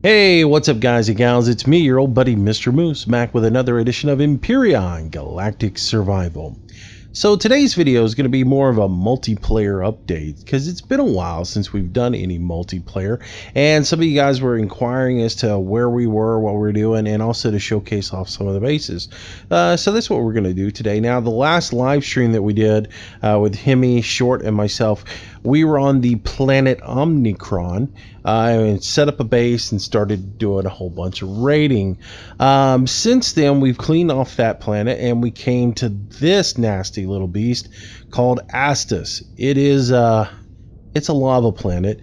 Hey, what's up guys and gals? It's me, your old buddy Mr. Moose, back with another edition of Empyrion Galactic Survival. So today's video is going to be more of a multiplayer update because it's been a while since we've done any multiplayer, and some of you guys were inquiring as to where we were, what we're doing, and also to showcase off some of the bases. So that's what we're going to do today. Now, the last live stream that we did with Hemi, Short, and myself, we were on the planet Omnicron and set up a base and started doing a whole bunch of raiding. Since then, we've cleaned off that planet and we came to this nasty little beast called Astus. It is it's a lava planet,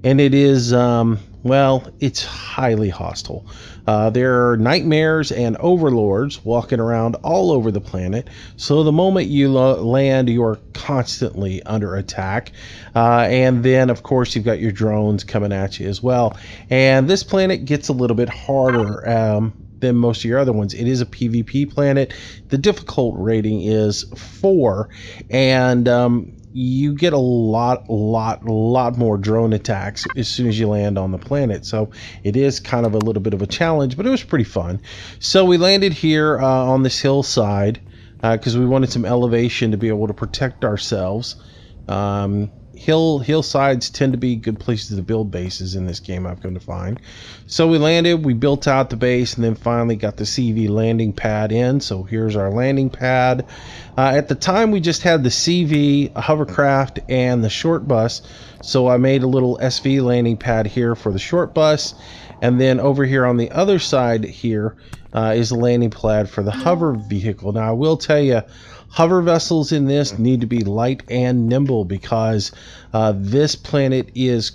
and it is well, it's highly hostile. There are nightmares and overlords walking around all over the planet, so the moment you land, you are constantly under attack. And then, of course, you've got your drones coming at you as well. And this planet gets a little bit harder than most of your other ones. It is a PvP planet. The difficult rating is 4, and you get a lot more drone attacks as soon as you land on the planet. So it is kind of a little bit of a challenge, but it was pretty fun. So we landed here on this hillside because we wanted some elevation to be able to protect ourselves. Hillsides tend to be good places to build bases in this game, I've come to find. So we landed, we built out the base, and then finally got the CV landing pad in. So here's our landing pad. At the time, we just had the CV, a hovercraft, and the short bus. So I made a little SV landing pad here for the short bus, and then over here on the other side here is the landing pad for the hover vehicle. Now I will tell you, hover vessels in this need to be light and nimble because this planet is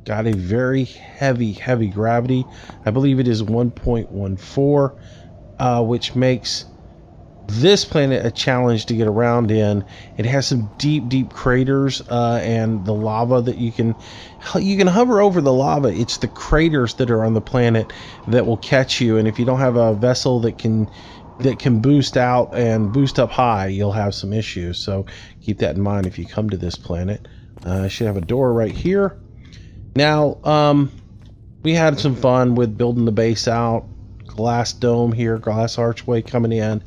got a very heavy gravity. I believe it is 1.14, which makes this planet a challenge to get around in. It has some deep craters and the lava that you can hover over the lava. It's the craters that are on the planet that will catch you, and if you don't have a vessel that can boost out and boost up high, you'll have some issues. So keep that in mind if you come to this planet. I should have a door right here. Now, we had some fun with building the base out. Glass dome here, glass archway coming in.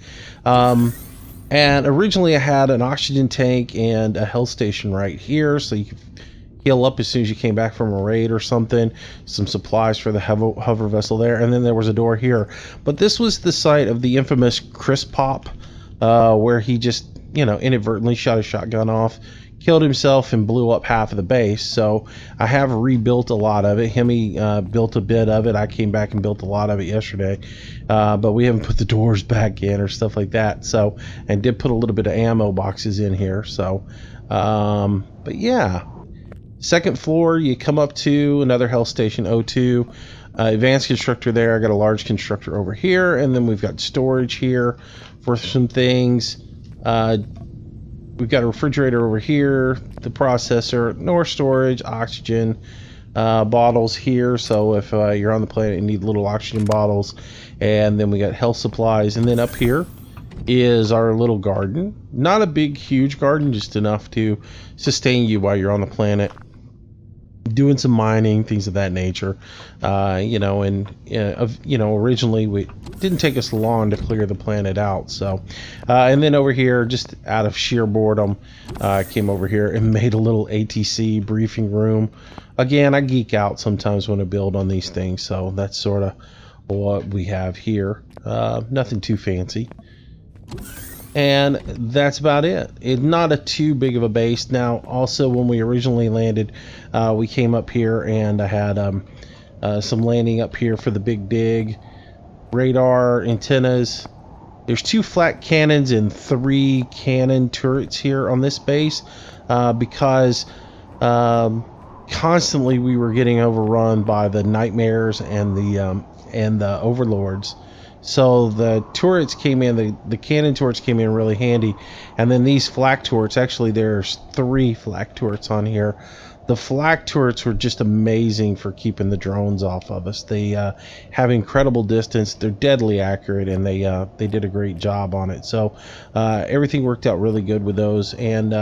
And originally I had an oxygen tank and a health station right here, so you could heal up as soon as you came back from a raid or something. Some supplies for the hover vessel there, and then there was a door here. But this was the site of the infamous Chris Pop, where he just, inadvertently shot a shotgun off, killed himself, and blew up half of the base. So I have rebuilt a lot of it. Hemi built a bit of it. I came back and built a lot of it yesterday, but we haven't put the doors back in or stuff like that. So, and did put a little bit of ammo boxes in here. So, but yeah. Second floor, you come up to another health station, O2, advanced constructor there. I got a large constructor over here, and then we've got storage here for some things. We've got a refrigerator over here, the processor, more storage, oxygen bottles here. So if you're on the planet and need little oxygen bottles, and then we got health supplies, and then up here is our little garden. Not a big, huge garden, just enough to sustain you while you're on the planet, doing some mining, things of that nature. Originally it didn't take us long to clear the planet out. So and then over here, just out of sheer boredom, I came over here and made a little ATC briefing room. Again, I geek out sometimes when I build on these things, so that's sort of what we have here. Nothing too fancy, and that's about it. It's not a too big of a base. Now, also, when we originally landed, we came up here and I had some landing up here for the big dig, radar, antennas. There's 2 flat cannons and 3 cannon turrets here on this base because constantly we were getting overrun by the nightmares and the overlords. So the turrets came in, the cannon turrets came in really handy. And then these flak turrets, actually there's 3 flak turrets on here. The flak turrets were just amazing for keeping the drones off of us. They have incredible distance, they're deadly accurate, and they did a great job on it. So everything worked out really good with those. And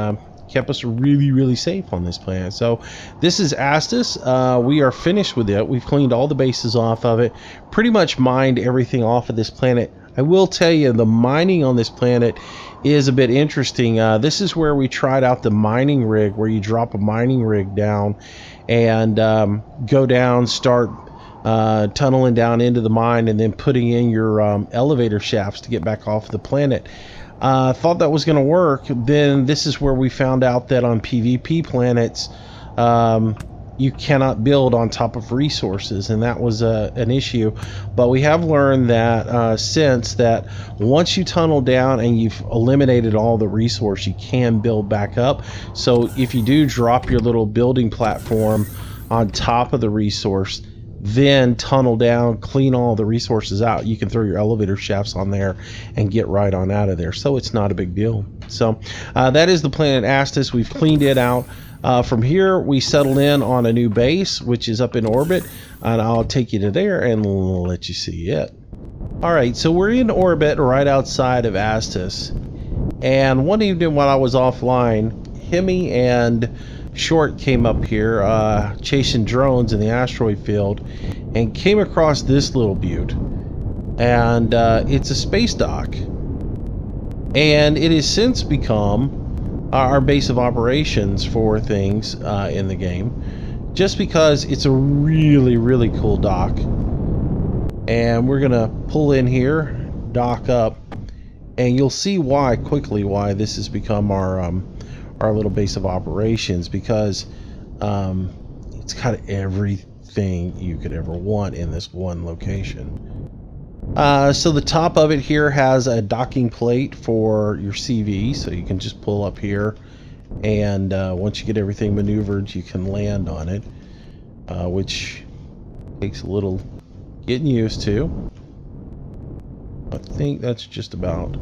kept us really safe on this planet. So this is Astus. We are finished with it. We've cleaned all the bases off of it, pretty much mined everything off of this planet. I will tell you, the mining on this planet is a bit interesting. This is where we tried out the mining rig, where you drop a mining rig down and go down, start tunneling down into the mine, and then putting in your elevator shafts to get back off the planet. Thought that was going to work. Then this is where we found out that on PvP planets, you cannot build on top of resources, and that was an issue. But we have learned that since that once you tunnel down and you've eliminated all the resource, you can build back up. So if you do drop your little building platform on top of the resource, then tunnel down, clean all the resources out, you can throw your elevator shafts on there and get right on out of there. So it's not a big deal. So that is the planet Astus. We've cleaned it out. From here, we settled in on a new base, which is up in orbit, and I'll take you to there and let you see it. All right, so we're in orbit right outside of Astus, and one evening while I was offline, Hemi and Short came up here chasing drones in the asteroid field and came across this little butte, and it's a space dock, and it has since become our base of operations for things in the game, just because it's a really cool dock. And we're gonna pull in here, dock up, and you'll see why this has become our little base of operations, because it's got everything you could ever want in this one location. So the top of it here has a docking plate for your CV, so you can just pull up here, and once you get everything maneuvered, you can land on it, which takes a little getting used to. I think that's just about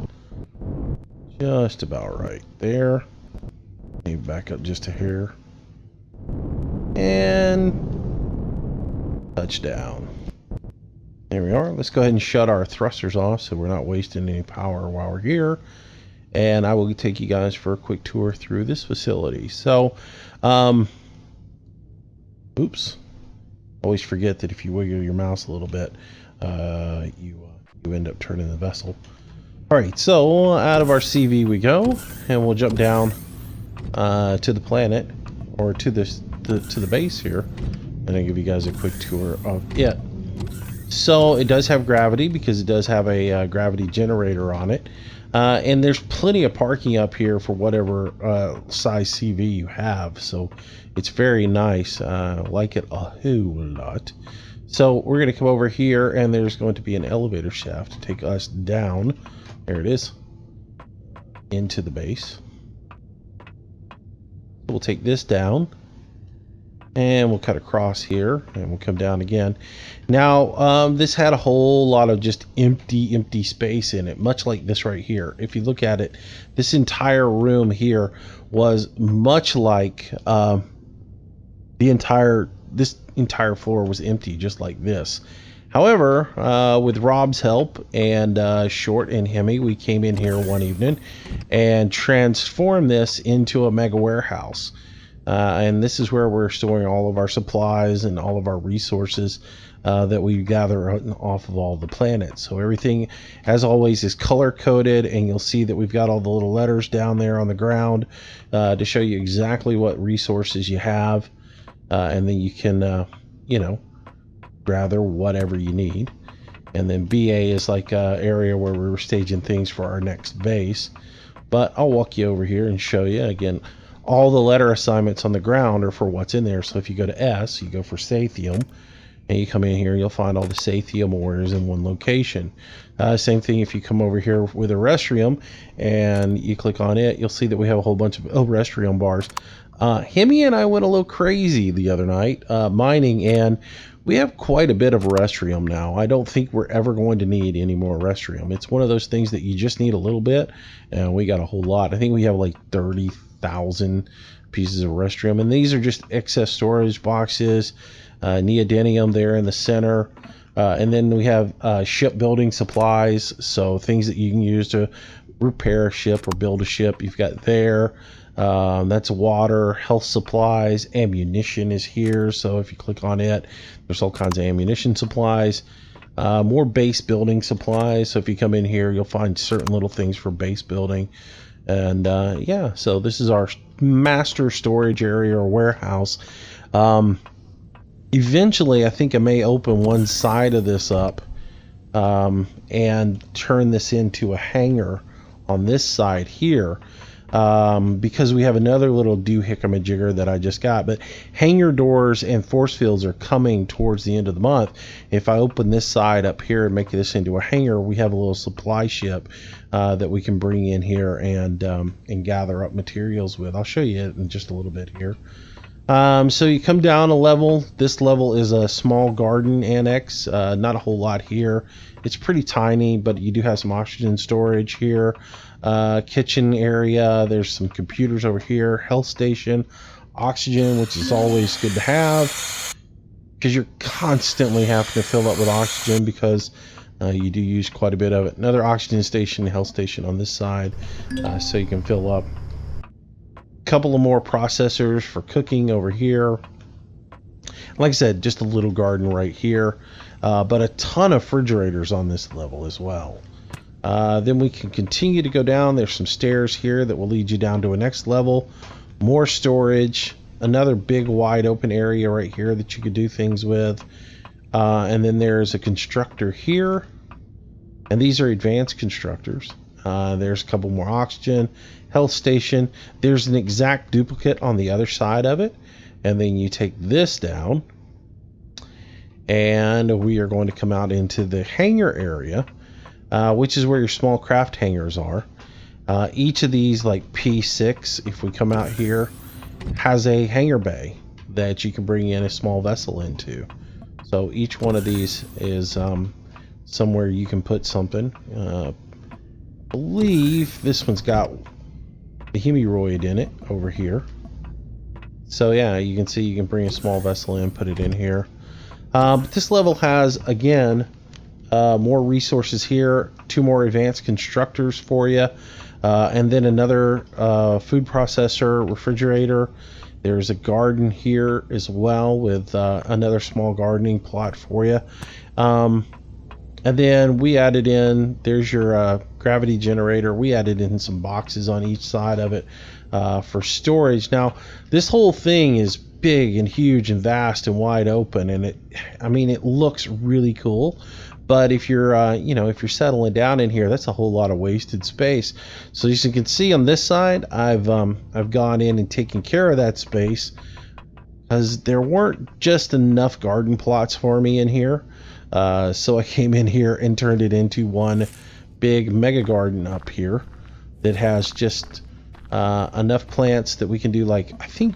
right there. Maybe back up just a hair, and touchdown. There we are. Let's go ahead and shut our thrusters off so we're not wasting any power while we're here. And I will take you guys for a quick tour through this facility. So, oops. Always forget that if you wiggle your mouse a little bit, you end up turning the vessel. All right, so out of our CV we go, and we'll jump down to the planet, or to the base here, and I'll give you guys a quick tour of it. So it does have gravity, because it does have a gravity generator on it, and there's plenty of parking up here for whatever size CV you have, so it's very nice. Like it a whole lot. So we're going to come over here, and there's going to be an elevator shaft to take us down. There it is, into the base. We'll take this down, and we'll cut across here, and we'll come down again. Now this had a whole lot of just empty space in it, much like this right here. If you look at it, this entire room here was much like this entire floor was empty, just like this. However, with Rob's help and Short and Hemi, we came in here one evening and transformed this into a mega warehouse. And this is where we're storing all of our supplies and all of our resources that we gather off of all the planets. So everything, as always, is color coded, and you'll see that we've got all the little letters down there on the ground to show you exactly what resources you have, and then you can, gather whatever you need. And then BA is like an area where we're staging things for our next base. But I'll walk you over here and show you again. All the letter assignments on the ground are for what's in there. So if you go to S, you go for Sathium, and you come in here, you'll find all the Sathium ores in one location. Same thing if you come over here with Erestrium and you click on it, you'll see that we have a whole bunch of Erestrium bars. Hemi and I went a little crazy the other night mining, and we have quite a bit of Erestrium now. I don't think we're ever going to need any more Erestrium. It's one of those things that you just need a little bit, and we got a whole lot. I think we have like 30,000 pieces of Erestrium, and these are just excess storage boxes. Neodymium there in the center, and then we have shipbuilding supplies, so things that you can use to repair a ship or build a ship, you've got there. That's water, health supplies, ammunition is here. So if you click on it, there's all kinds of ammunition supplies. More base building supplies. So if you come in here, you'll find certain little things for base building. And yeah, so this is our master storage area or warehouse. Eventually, I think I may open one side of this up and turn this into a hangar on this side here. Because we have another little doohickamajigger that I just got. But hangar doors and force fields are coming towards the end of the month. If I open this side up here and make this into a hangar, we have a little supply ship that we can bring in here and gather up materials with. I'll show you it in just a little bit here. So you come down a level. This level is a small garden annex. Not a whole lot here. It's pretty tiny, but you do have some oxygen storage here. Kitchen area. There's some computers over here. Health station. Oxygen, which is always good to have, because you're constantly having to fill up with oxygen because you do use quite a bit of it. Another oxygen station, health station on this side, so you can fill up. Couple of more processors for cooking over here. Like I said, just a little garden right here, but a ton of refrigerators on this level as well. Then we can continue to go down. There's some stairs here that will lead you down to a next level. More storage, another big wide open area right here that you could do things with. And then there's a constructor here, and these are advanced constructors. There's a couple more oxygen, health station. There's an exact duplicate on the other side of it. And then you take this down, and we are going to come out into the hangar area, which is where your small craft hangars are. Each of these, like P6, if we come out here, has a hangar bay that you can bring in a small vessel into. So each one of these is somewhere you can put something. I believe this one's got the hemiroid in it over here. So yeah, you can see you can bring a small vessel in, put it in here. But this level has, again, more resources here, 2 more advanced constructors for you, and then another food processor, refrigerator. There's a garden here as well with another small gardening plot for you. And then we added in, there's your gravity generator. We added in some boxes on each side of it for storage. Now, this whole thing is big and huge and vast and wide open, and it looks really cool. But if you're if you're settling down in here, that's a whole lot of wasted space. So as you can see on this side, I've gone in and taken care of that space because there weren't just enough garden plots for me in here. So I came in here and turned it into one big mega garden up here that has just enough plants that we can do, like, I think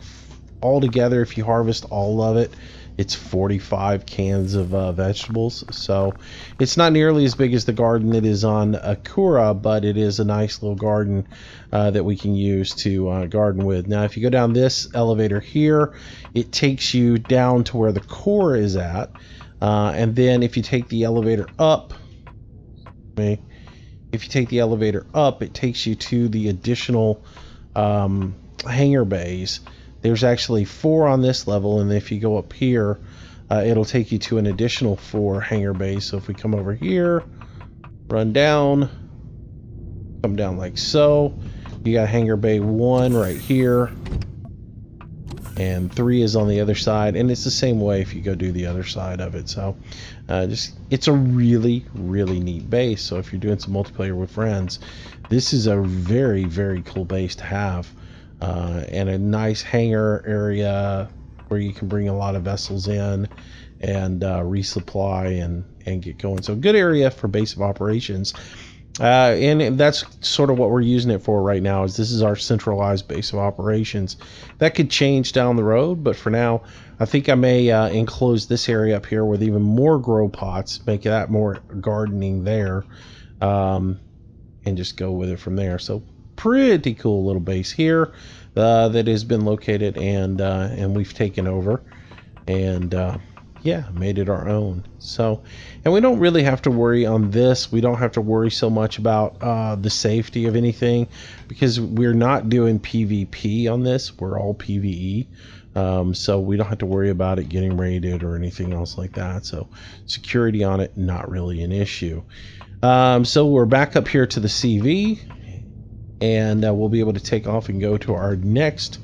altogether, if you harvest all of it, it's 45 cans of vegetables. So it's not nearly as big as the garden that is on Akura, but it is a nice little garden that we can use to garden with. Now, if you go down this elevator here, it takes you down to where the core is at. And then if you take the elevator up, it takes you to the additional hangar bays. There's actually 4 on this level, and if you go up here, it'll take you to an additional 4 hangar bays. So if we come over here, run down, come down like so, you got hangar bay 1 right here, and 3 is on the other side, and it's the same way if you go do the other side of it. So it's a really, really neat base. So if you're doing some multiplayer with friends, this is a very, very cool base to have. And a nice hangar area where you can bring a lot of vessels in and resupply and get going. So good area for base of operations. And that's sort of what we're using it for right now, is this is our centralized base of operations. That could change down the road, but for now, I think I may enclose this area up here with even more grow pots, make that more gardening there, and just go with it from there. So pretty cool little base here that has been located and we've taken over. And yeah, made it our own. So, and we don't really have to worry on this. We don't have to worry so much about the safety of anything because we're not doing PvP on this. We're all PvE. So we don't have to worry about it getting raided or anything else like that. So security on it, not really an issue. So we're back up here to the CV, and we'll be able to take off and go to our next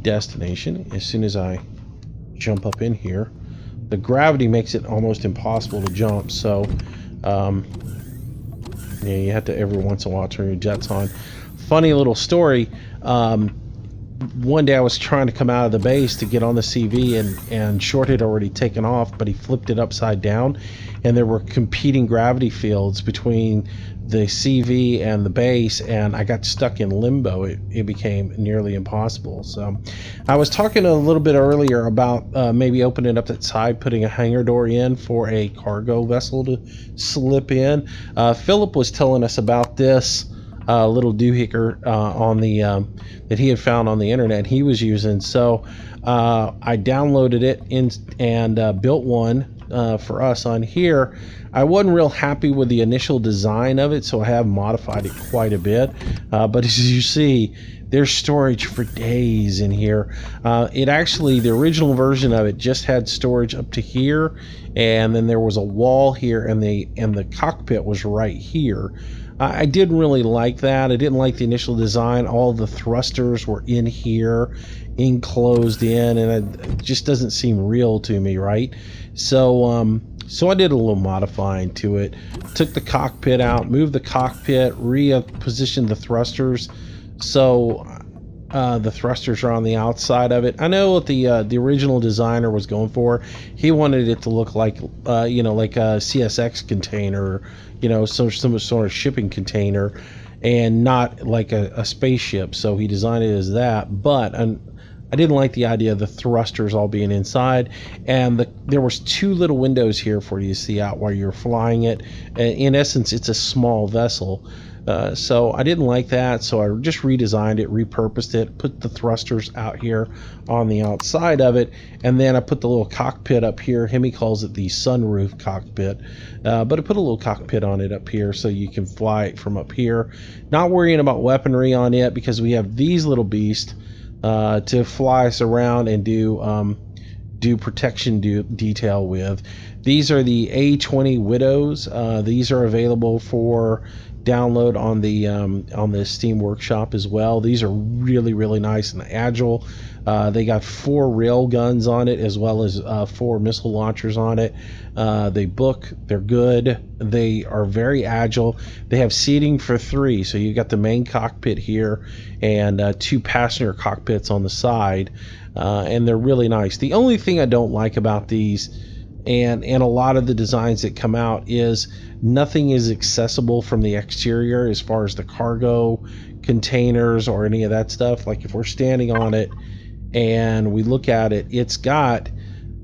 destination as soon as I jump up in here. The gravity makes it almost impossible to jump, so yeah, you have to every once in a while turn your jets on. Funny little story. One day I was trying to come out of the base to get on the CV, and Short had already taken off, but he flipped it upside down, and there were competing gravity fields between the CV and the base, and I got stuck in limbo. It became nearly impossible. So I was talking a little bit earlier about maybe opening up that side, putting a hangar door in for a cargo vessel to slip in. Philip was telling us about this little doohickey on the that he had found on the internet he was using. So I downloaded it and built one for us on here. I wasn't real happy with the initial design of it, so I have modified it quite a bit. But as you see, there's storage for days in here. It actually, the original version of it just had storage up to here, and then there was a wall here, and the cockpit was right here. I didn't really like that. I didn't like the initial design. All the thrusters were in here, enclosed in, and it just doesn't seem real to me, right? So so I did a little modifying to it. Took the cockpit out, moved the cockpit, repositioned the thrusters. So the thrusters are on the outside of it. I know what the original designer was going for. He wanted it to look like you know, like a CSX container, you know, some sort of shipping container, and not like a spaceship. So he designed it as that. But I didn't like the idea of the thrusters all being inside, and there was two little windows here for you to see out while you're flying it. In essence, it's a small vessel. So I didn't like that, so I just redesigned it, repurposed it, put the thrusters out here on the outside of it, and then I put the little cockpit up here. He calls it the sunroof cockpit, but I put a little cockpit on it up here so you can fly it from up here. Not worrying about weaponry on it because we have these little beasts to fly us around and do protection detail with. These are the A20 Widows. These are available for download on the Steam Workshop as well. These are really nice and agile. They got 4 rail guns on it as well as 4 missile launchers on it. They're good. They are very agile. They have seating for 3, so you got the main cockpit here and 2 passenger cockpits on the side, and they're really nice. The only thing I don't like about these and a lot of the designs that come out is nothing is accessible from the exterior as far as the cargo containers or any of that stuff. Like if we're standing on it and we look at it, it's got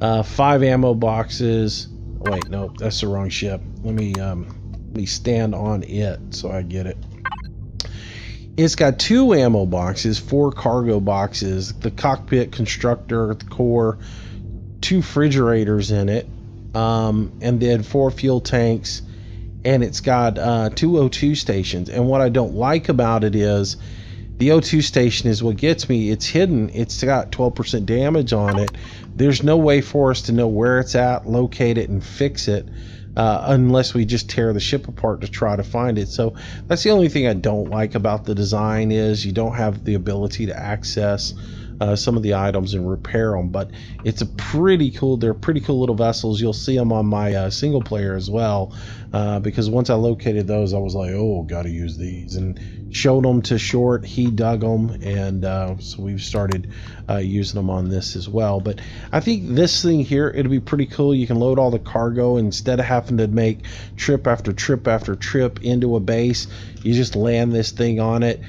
5 ammo boxes. Oh, wait, no, that's the wrong ship. Let me stand on it so I get it. It's got 2 ammo boxes, 4 cargo boxes, the cockpit constructor, the core, 2 refrigerators in it, and then 4 fuel tanks, and it's got 2 O2 stations. And what I don't like about it is the O2 station is what gets me. It's hidden. It's got 12% damage on it. There's no way for us to know where it's at, locate it, and fix it unless we just tear the ship apart to try to find it. So that's the only thing I don't like about the design, is you don't have the ability to access some of the items and repair them. But it's they're pretty cool little vessels. You'll see them on my single player as well, because once I located those, I was like, oh, gotta use these, and showed them to Short. He dug them, and so we've started using them on this as well. But I think this thing here, it'll be pretty cool. You can load all the cargo instead of having to make trip after trip after trip into a base. You just land this thing on it.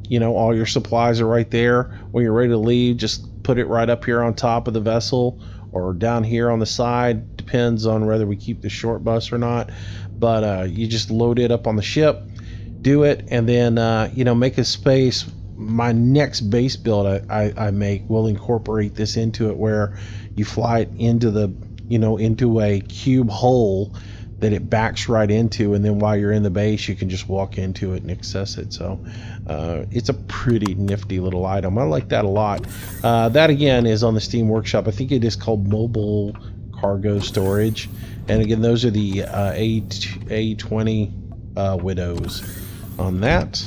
You know, all your supplies are right there. When you're ready to leave, just put it right up here on top of the vessel or down here on the side. Depends on whether we keep the short bus or not. But you just load it up on the ship, do it, and then you know, make a space. My next base build I make will incorporate this into it, where you fly it into the, into a cube hole that it backs right into, and then while you're in the base you can just walk into it and access it. So it's a pretty nifty little item. I like that a lot. That again is on the Steam Workshop. I think it is called Mobile Cargo Storage, and again those are the A20 widows on that.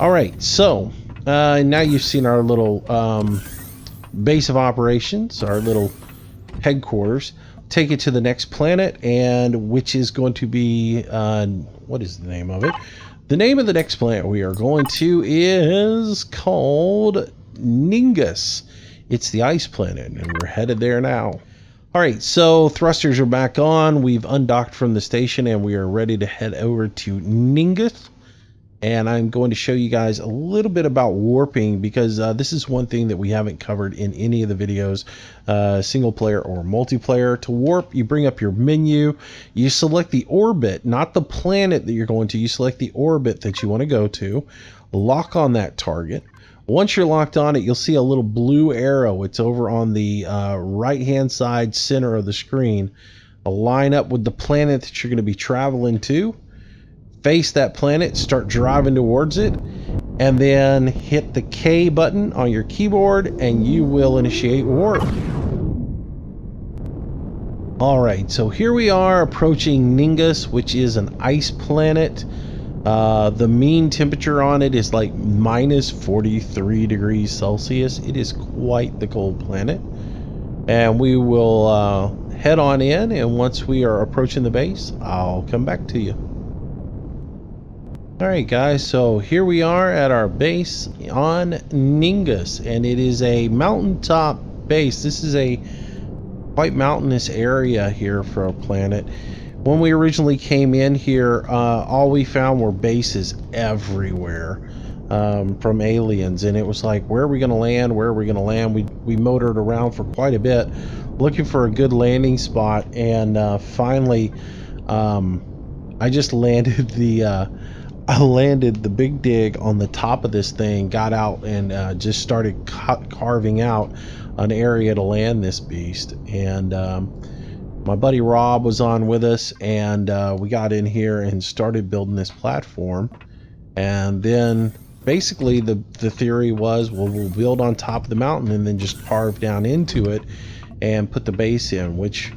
All right, so now you've seen our little base of operations, our little headquarters. Take it to the next planet, and which is going to be what is the name of it? The name of the next planet we are going to is called Ningus. It's the ice planet, and we're headed there now. All right, so thrusters are back on. We've undocked from the station, and we are ready to head over to Ningus. And I'm going to show you guys a little bit about warping, because this is one thing that we haven't covered in any of the videos, single player or multiplayer. To warp, you bring up your menu, you select the orbit, not the planet that you're going to, you select the orbit that you want to go to, lock on that target. Once you're locked on it, you'll see a little blue arrow. It's over on the right hand side center of the screen. Line up with the planet that you're going to be traveling to. Face that planet, start driving towards it, and then hit the K button on your keyboard and you will initiate warp. Alright, so here we are approaching Ningus, which is an ice planet. The mean temperature on it is like minus 43 degrees Celsius. It is quite the cold planet. And we will head on in, and once we are approaching the base, I'll come back to you. Alright guys, so here we are at our base on Ningus, and it is a mountaintop base. This is a quite mountainous area here for a planet. When we originally came in here, all we found were bases everywhere from aliens, and it was like, where are we going to land? Where are we going to land? We motored around for quite a bit looking for a good landing spot, and finally I just landed I landed the big dig on the top of this thing, got out, and just started carving out an area to land this beast. And my buddy Rob was on with us, and we got in here and started building this platform. And then basically the theory was, well, we'll build on top of the mountain and then just carve down into it and put the base in, which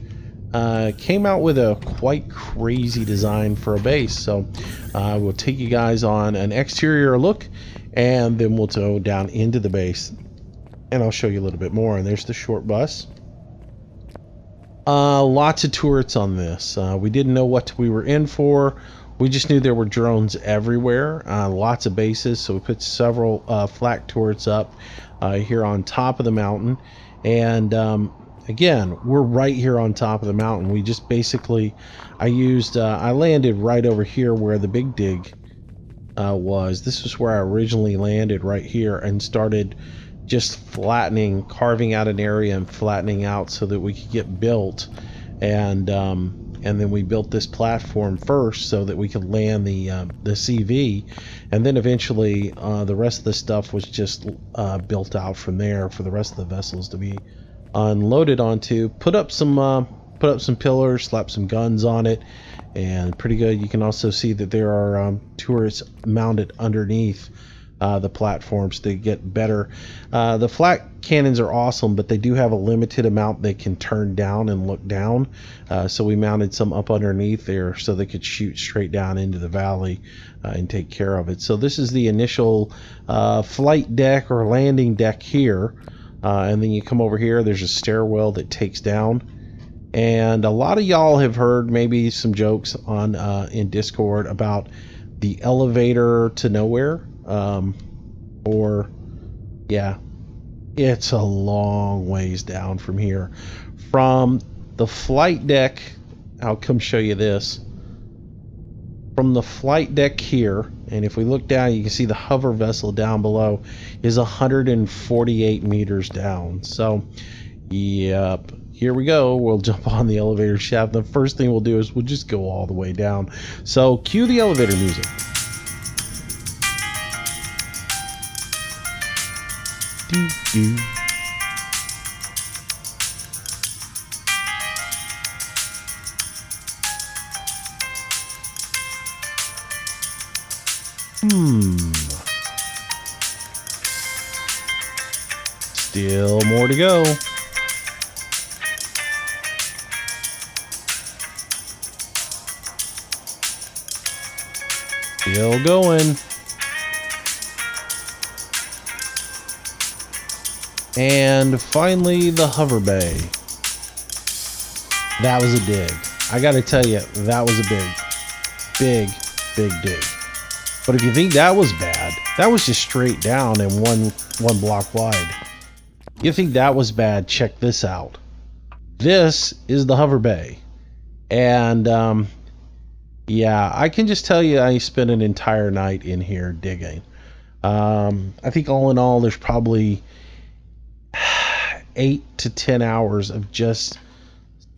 came out with a quite crazy design for a base. So we'll take you guys on an exterior look, and then we'll go down into the base and I'll show you a little bit more. And there's the short bus. Lots of turrets on this. We didn't know what we were in for. We just knew there were drones everywhere. Lots of bases, so we put several flak turrets up here on top of the mountain. And again, we're right here on top of the mountain. We just basically, I landed right over here where the big dig was. This was where I originally landed, right here, and started just flattening, carving out an area and flattening out so that we could get built. And then we built this platform first so that we could land the CV, and then eventually the rest of the stuff was just built out from there for the rest of the vessels to be unloaded onto. Put up some pillars, slap some guns on it, and pretty good. You can also see that there are turrets mounted underneath the platforms to get better. The flak cannons are awesome, but they do have a limited amount they can turn down and look down. So we mounted some up underneath there so they could shoot straight down into the valley and take care of it. So this is the initial flight deck or landing deck here. And then you come over here, there's a stairwell that takes down. And a lot of y'all have heard maybe some jokes on in Discord about the elevator to nowhere. Yeah, it's a long ways down from here. From the flight deck, I'll come show you this. From the flight deck here, and if we look down, you can see the hover vessel down below is 148 meters down. So, yep, here we go. We'll jump on the elevator shaft. The first thing we'll do is we'll just go all the way down. So, cue the elevator music. Still more to go. Still going. And finally, the hover bay. That was a dig. I gotta tell you, that was a big dig. But if you think that was bad, that was just straight down and one block wide. You think that was bad, check this out. This is the hover bay. And yeah, I can just tell you I spent an entire night in here digging. I think all in all, there's probably 8 to 10 hours of just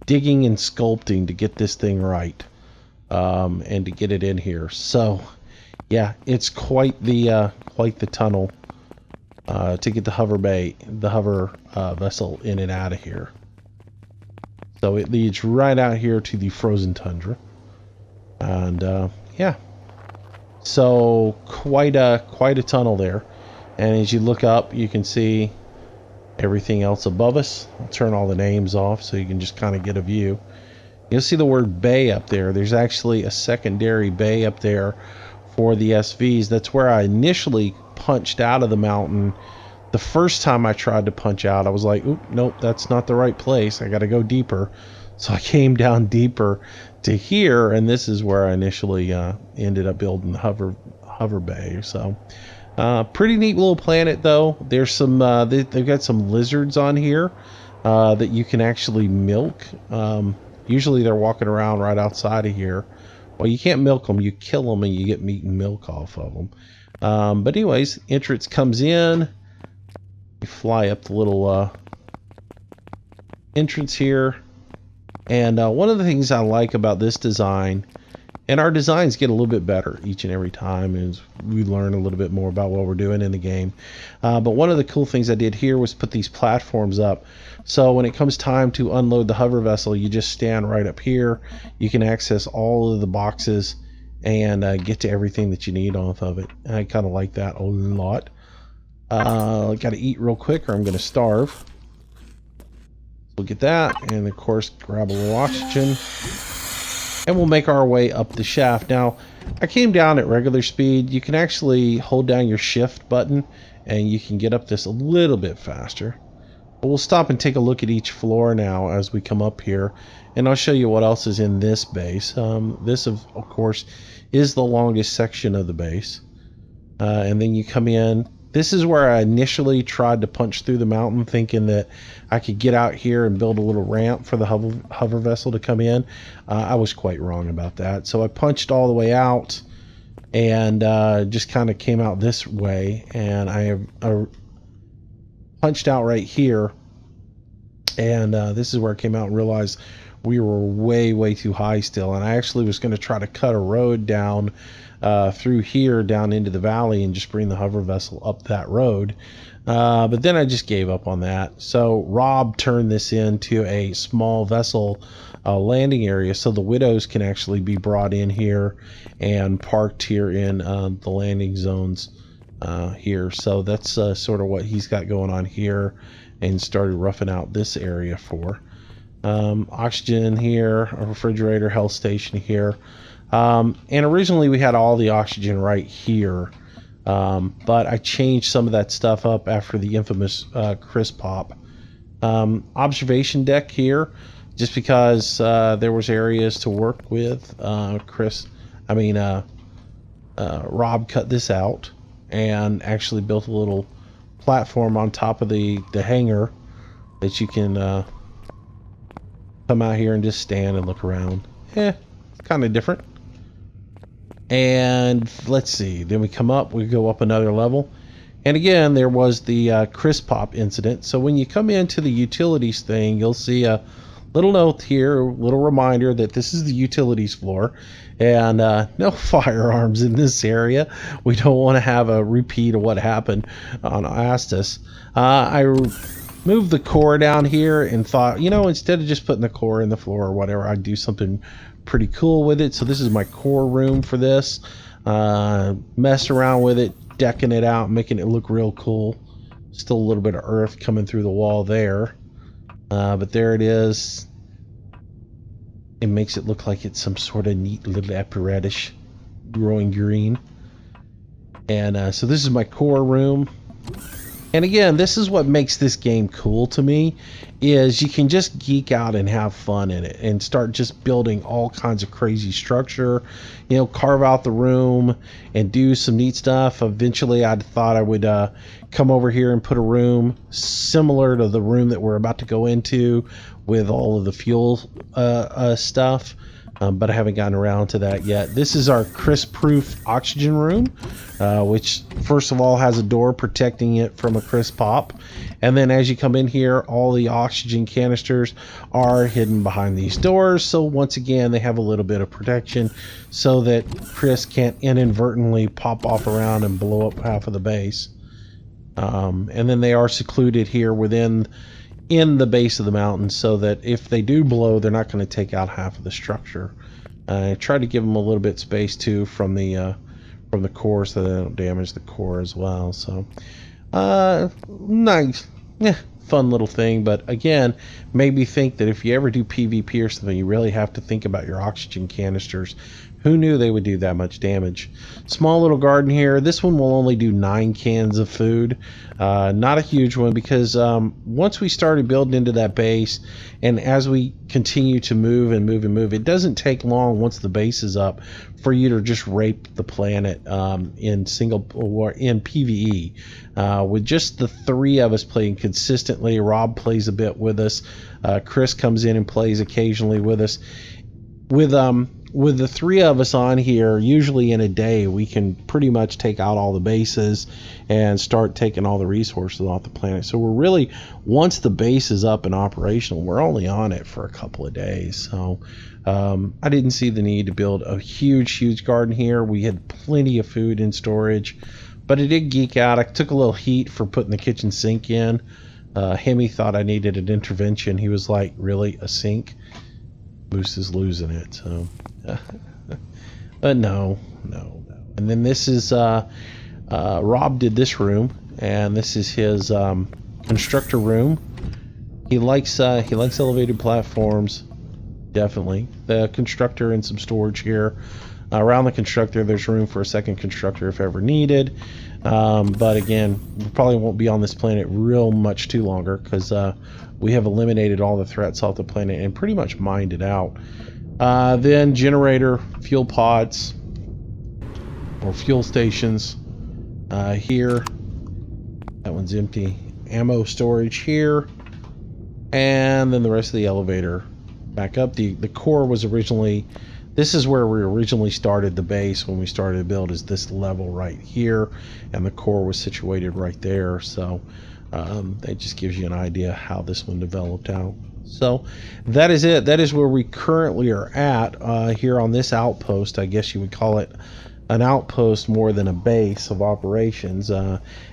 digging and sculpting to get this thing right, and to get it in here. So yeah, it's quite the tunnel to get the hover vessel in and out of here. So it leads right out here to the frozen tundra, and yeah, so quite a tunnel there. And as you look up, you can see everything else above us. I'll turn all the names off so you can just kind of get a view. You'll see the word bay up there. There's actually a secondary bay up there for the SVs. That's where I initially punched out of the mountain. The first time I tried to punch out, I was like, oop, nope, that's not the right place. I got to go deeper. So I came down deeper to here, and this is where I initially ended up building the hover bay. So pretty neat little planet, though. There's some they've got some lizards on here that you can actually milk. Usually they're walking around right outside of here. Well, you can't milk them, you kill them and you get meat and milk off of them. But anyways, entrance comes in. You fly up the little entrance here. And one of the things I like about this design, and our designs get a little bit better each and every time as we learn a little bit more about what we're doing in the game. But one of the cool things I did here was put these platforms up. So when it comes time to unload the hover vessel, you just stand right up here. You can access all of the boxes and get to everything that you need off of it. And I kind of like that a lot. Got to eat real quick or I'm going to starve. Look at that, and of course grab a little oxygen, and we'll make our way up the shaft. Now I came down at regular speed. You can actually hold down your shift button and you can get up this a little bit faster. But we'll stop and take a look at each floor now as we come up here, and I'll show you what else is in this base. This of course is the longest section of the base, and then you come in. This is where I initially tried to punch through the mountain, thinking that I could get out here and build a little ramp for the hover vessel to come in. I was quite wrong about that. So I punched all the way out and just kind of came out this way. And I punched out right here. And this is where I came out and realized we were way too high still. And I actually was going to try to cut a road down through here down into the valley and just bring the hover vessel up that road, but then I just gave up on that. So Rob turned this into a small vessel landing area so the widows can actually be brought in here and parked here in the landing zones here. So that's sort of what he's got going on here, and started roughing out this area for oxygen here, a refrigerator, health station here. And originally we had all the oxygen right here, but I changed some of that stuff up after the infamous Chris pop. Observation deck here, just because there was areas to work with. Rob cut this out and actually built a little platform on top of the hangar that you can come out here and just stand and look around. It's kind of different. And let's see, then we come up, we go up another level, and again there was the Chris pop incident. So when you come into the utilities thing, you'll see a little note here, a little reminder that this is the utilities floor, and no firearms in this area. We don't want to have a repeat of what happened on Astus. I moved the core down here and thought, instead of just putting the core in the floor or whatever, I'd do something pretty cool with it. So this is my core room for this. Messed around with it, decking it out, making it look real cool. Still a little bit of earth coming through the wall there. But there it is. It makes it look like it's some sort of neat little apparatus growing green. And so this is my core room. And again, this is what makes this game cool to me, is you can just geek out and have fun in it and start just building all kinds of crazy structure, you know, carve out the room and do some neat stuff. Eventually I thought I would come over here and put a room similar to the room that we're about to go into with all of the fuel stuff. But I haven't gotten around to that yet. This is our crisp-proof oxygen room, which first of all has a door protecting it from a crisp pop. And then as you come in here, all the oxygen canisters are hidden behind these doors. So once again, they have a little bit of protection so that Chris can't inadvertently pop off around and blow up half of the base. And then they are secluded here in the base of the mountain, so that if they do blow, they're not going to take out half of the structure. I try to give them a little bit space too from the core, so they don't damage the core as well. So nice, fun little thing. But again, made me think that if you ever do PvP or something, you really have to think about your oxygen canisters. Who knew they would do that much damage? Small little garden here. This one will only do 9 cans of food. Not a huge one, because once we started building into that base, and as we continue to move and move and move, it doesn't take long once the base is up for you to just rape the planet in single or in PvE. With just the 3 of us playing consistently, Rob plays a bit with us. Chris comes in and plays occasionally with us. With the 3 of us on here, usually in a day, we can pretty much take out all the bases and start taking all the resources off the planet. So we're really, once the base is up and operational, we're only on it for a couple of days. So I didn't see the need to build a huge garden here. We had plenty of food in storage, but it did geek out. I took a little heat for putting the kitchen sink in. Hemi thought I needed an intervention. He was like, really, a sink? Moose is losing it. So but no. And then this is Rob did this room, and this is his constructor room. He likes elevated platforms, definitely. The constructor and some storage here. Around the constructor, there's room for a second constructor if ever needed. But again, we probably won't be on this planet real much too longer, because we have eliminated all the threats off the planet and pretty much mined it out. Then generator, fuel pods, or fuel stations here. That one's empty. Ammo storage here. And then the rest of the elevator back up. The core was originally... This is where we originally started the base when we started to build, is this level right here, and the core was situated right there. So that just gives you an idea how this one developed out. So that is it. That is where we currently are at here on this outpost. I guess you would call it an outpost more than a base of operations,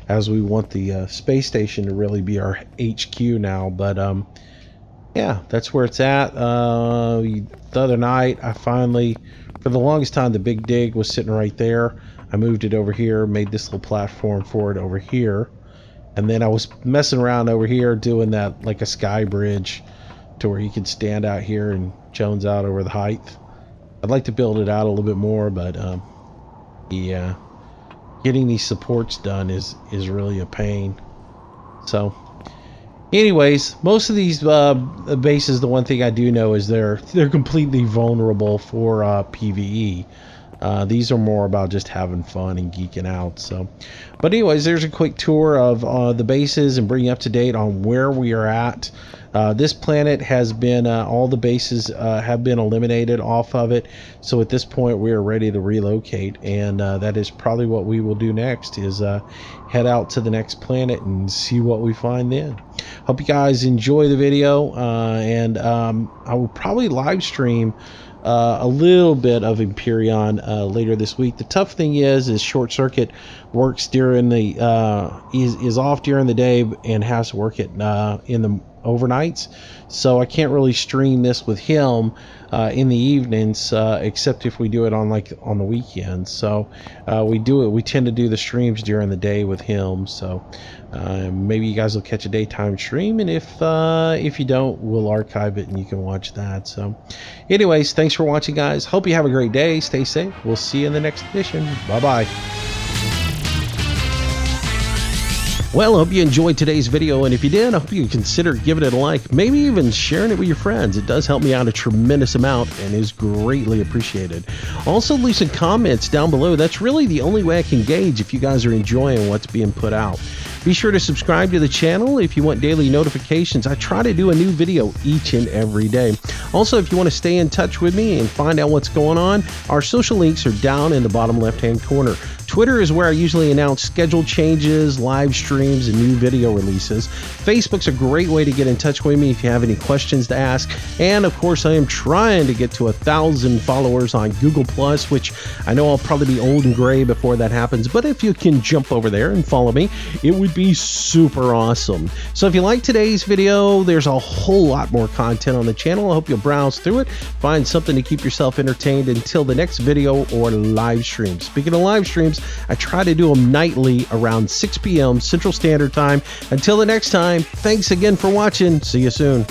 as we want the space station to really be our HQ now. But yeah, that's where it's at. The other night, I finally, for the longest time, the big dig was sitting right there. I moved it over here, made this little platform for it over here. And then I was messing around over here doing that like a sky bridge to where you could stand out here and Jones out over the height. I'd like to build it out a little bit more, but yeah, getting these supports done is really a pain. So anyways, most of these bases, the one thing I do know is they're completely vulnerable for PvE. These are more about just having fun and geeking out. So, but anyways, there's a quick tour of the bases and bring you up to date on where we are at. This planet has been, all the bases have been eliminated off of it. So at this point, we are ready to relocate, and that is probably what we will do next, is head out to the next planet and see what we find then. Hope you guys enjoy the video, and I will probably live stream a little bit of Empyrion later this week. The tough thing is Short Circuit works during the is off during the day and has to work it in the overnights, so I can't really stream this with him in the evenings, except if we do it on the weekends. So we tend to do the streams during the day with him. So maybe you guys will catch a daytime stream, and if you don't, we'll archive it and you can watch that. So anyways, thanks for watching, guys. Hope you have a great day. Stay safe. We'll see you in the next edition. Bye bye. Well, I hope you enjoyed today's video, and if you did, I hope you consider giving it a like, maybe even sharing it with your friends. It does help me out a tremendous amount and is greatly appreciated. Also, leave some comments down below. That's really the only way I can gauge if you guys are enjoying what's being put out. Be sure to subscribe to the channel if you want daily notifications. I try to do a new video each and every day. Also, if you want to stay in touch with me and find out what's going on, our social links are down in the bottom left-hand corner. Twitter is where I usually announce schedule changes, live streams, and new video releases. Facebook's a great way to get in touch with me if you have any questions to ask. And of course, I am trying to get to 1,000 followers on Google+, which I know I'll probably be old and gray before that happens. But if you can jump over there and follow me, it would be super awesome. So if you like today's video, there's a whole lot more content on the channel. I hope you'll browse through it, find something to keep yourself entertained until the next video or live stream. Speaking of live streams, I try to do them nightly around 6 p.m. Central Standard Time. Until the next time, thanks again for watching. See you soon.